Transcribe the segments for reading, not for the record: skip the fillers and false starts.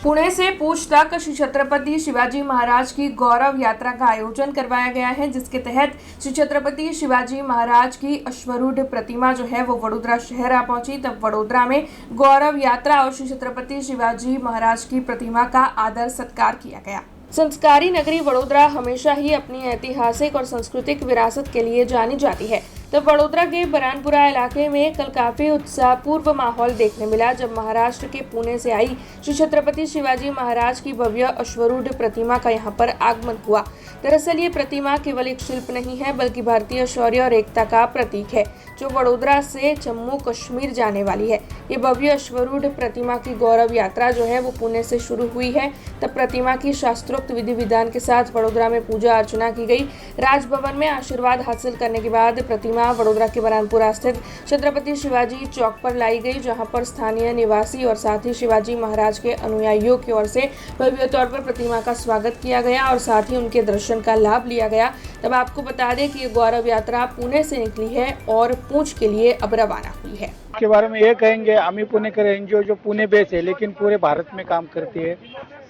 पुणे से पूछ तक श्री छत्रपति शिवाजी महाराज की गौरव यात्रा का आयोजन करवाया गया है, जिसके तहत श्री छत्रपति शिवाजी महाराज की अश्वरूढ़ प्रतिमा जो है वो वडोदरा शहर आ पहुंची। तब वडोदरा में गौरव यात्रा और श्री छत्रपति शिवाजी महाराज की प्रतिमा का आदर सत्कार किया गया। संस्कारी नगरी वडोदरा हमेशा ही अपनी ऐतिहासिक और सांस्कृतिक विरासत के लिए जानी जाती है। तब वडोदरा के बरानपुरा इलाके में कल काफी उत्साहपूर्व माहौल देखने मिला, जब महाराष्ट्र के पुणे से आई श्री छत्रपति शिवाजी महाराज की भव्य अश्वरूढ़ प्रतिमा का यहां पर आगमन हुआ। दरअसल ये प्रतिमा केवल एक शिल्प नहीं है, बल्कि भारतीय शौर्य और एकता का प्रतीक है, जो वडोदरा से जम्मू कश्मीर जाने वाली है। ये भव्य अश्वरूढ़ प्रतिमा की गौरव यात्रा जो है वो पुणे से शुरू हुई है। तब प्रतिमा की शास्त्रोक्त विधि विधान के साथ वडोदरा में पूजा अर्चना की गई। राजभवन में आशीर्वाद हासिल करने के बाद प्रतिमा वडोदरा के बरानपुरा स्थित छत्रपति शिवाजी चौक पर लाई गई, जहां पर स्थानीय निवासी और साथ ही शिवाजी महाराज के अनुयायियों की ओर से भव्य तौर पर प्रतिमा का स्वागत किया गया और साथ ही उनके दर्शन का लाभ लिया गया। तब आपको बता दें कि ये गौरव यात्रा पुणे से निकली है और पूंछ के लिए अब रवाना हुई है। के बारे में ये कहेंगे, आम्ही पुणेकर एनजीओ जो पुणे बेस है लेकिन पूरे भारत में काम करती है।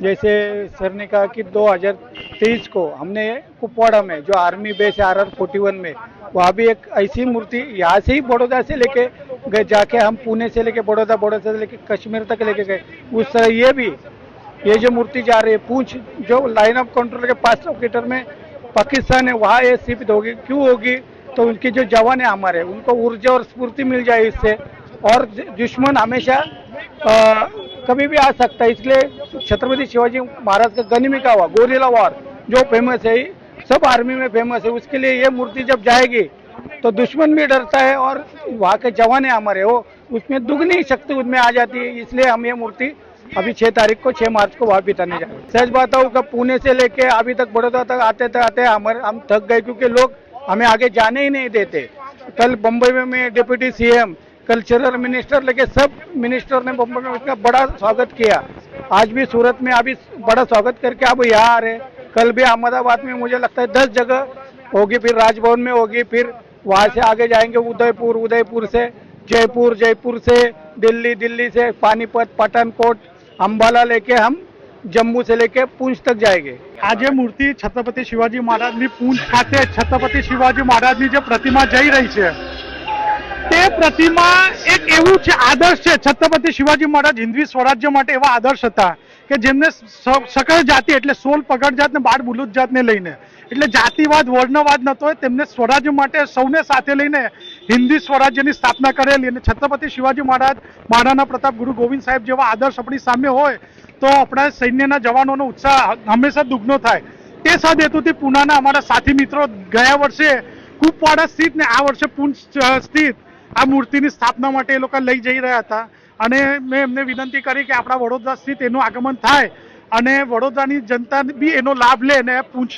जैसे सर ने कहा कि 2023 को हमने कुपवाड़ा में जो आर्मी बेस है RR41 में, वहाँ भी एक ऐसी मूर्ति यहाँ से ही बड़ौदा से लेके गए, जाके हम पुणे से लेके बड़ौदा से लेके कश्मीर तक लेके गए। उस तरह ये जो मूर्ति जा रही है पूंछ, जो लाइन ऑफ कंट्रोल के 500 मीटर में पाकिस्तान है, वहाँ ये स्थापित होगी। क्यों होगी? तो उनके जो जवान है हमारे, उनको ऊर्जा और स्फूर्ति मिल जाए इससे, और दुश्मन हमेशा कभी भी आ सकता है। इसलिए छत्रपति शिवाजी महाराज का गनिमी का हुआ गोरिल्ला वॉर जो फेमस है, सब आर्मी में फेमस है, उसके लिए ये मूर्ति जब जाएगी तो दुश्मन भी डरता है और वहाँ के जवान है हमारे, वो उसमें दुगनी शक्ति उसमें आ जाती है। इसलिए हम ये मूर्ति अभी 6 मार्च को वहाँ बिताने जा रहे हैं। सच बात है, पुणे से लेके अभी तक बड़ौदा तक आते हम थक गए, क्योंकि लोग हमें आगे जाने ही नहीं देते। कल बम्बई में डिप्टी CM, कल्चरल मिनिस्टर लेके सब मिनिस्टर ने बम्बई में उसका बड़ा स्वागत किया। आज भी सूरत में अभी बड़ा स्वागत करके अब यहाँ आ रहे। कल भी अहमदाबाद में मुझे लगता है 10 जगह होगी, फिर राजभवन में होगी, फिर वहाँ से आगे जाएंगे उदयपुर से जयपुर से दिल्ली से पानीपत, पठानकोट, अंबाला लेके हम जम्मू से लेके पूंछ तक जाएंगे। आज मूर्ति छत्रपति शिवाजी महाराजની પૂંછ ખાતે છત્રપતિ શિવાજી મહારાજની જે પ્રતિમા જઈ રહી છે, તે પ્રતિમા એક એવું છે આદર્શ છે। છત્રપતિ શિવાજી મહારાજ હિન્દવી સ્વરાજ્ય માટે એવા આદર્શ હતા કે જેમને સકળ જાતિ એટલે 16 પગડ જાત ને 12 બુલુદ જાતને લઈને, એટલે જાતિવાદ વર્ણવાદ નતો હોય, તેમને સ્વરાજ્ય માટે સૌને સાથે લઈને હિન્દી સ્વરાજ્યની સ્થાપના કરેલી। અને છત્રપતિ શિવાજી મહારાજ, મહારાણા પ્રતાપ, ગુરુ ગોવિંદ સાહેબ જેવા આદર્શ આપણી સામે હોય તો આપણા સૈન્યના જવાનોનો ઉત્સાહ હંમેશા દુગ્નો થાય। તે સદહેતુથી પૂનાના અમારા સાથી મિત્રો ગયા વર્ષે કુપવાડા સ્થિત ને આ વર્ષે પૂંછ સ્થિત આ મૂર્તિની સ્થાપના માટે એ લોકો લઈ જઈ રહ્યા હતા। અને મેં એમને વિનંતી કરી કે આપણા વડોદરા સ્થિત એનું આગમન થાય અને વડોદરાની જનતા બી એનો લાભ લે। અને પૂંછ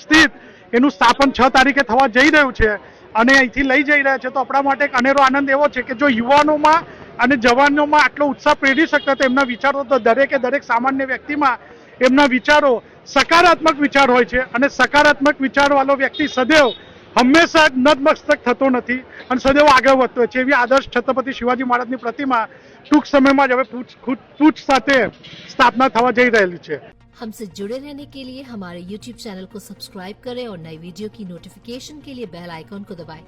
સ્થિત એનું સ્થાપન 6 તારીખે થવા જઈ રહ્યું છે અને અહીંથી લઈ જઈ રહ્યા છે, તો આપણા માટે એક અનેરો આનંદ એવો છે કે જો યુવાનોમાં અને જવાનોમાં આટલો ઉત્સાહ પ્રેરી શકતા તો એમના વિચારો તો દરેક સામાન્ય વ્યક્તિમાં એમના વિચારો સકારાત્મક વિચાર હોય છે અને સકારાત્મક વિચારવાળો વ્યક્તિ સદૈવ હંમેશા નતમસ્તક થતો નથી અને સદૈવ આગળ વધતો હોય છે। એવી આદર્શ છત્રપતિ શિવાજી મહારાજની પ્રતિમા ટૂંક સમયમાં જ હવે પૂંછ સાથે સ્થાપના થવા જઈ રહેલી છે। हमसे जुड़े रहने के लिए हमारे YouTube चैनल को सब्सक्राइब करें और नई वीडियो की नोटिफिकेशन के लिए बेल आइकॉन को दबाएं।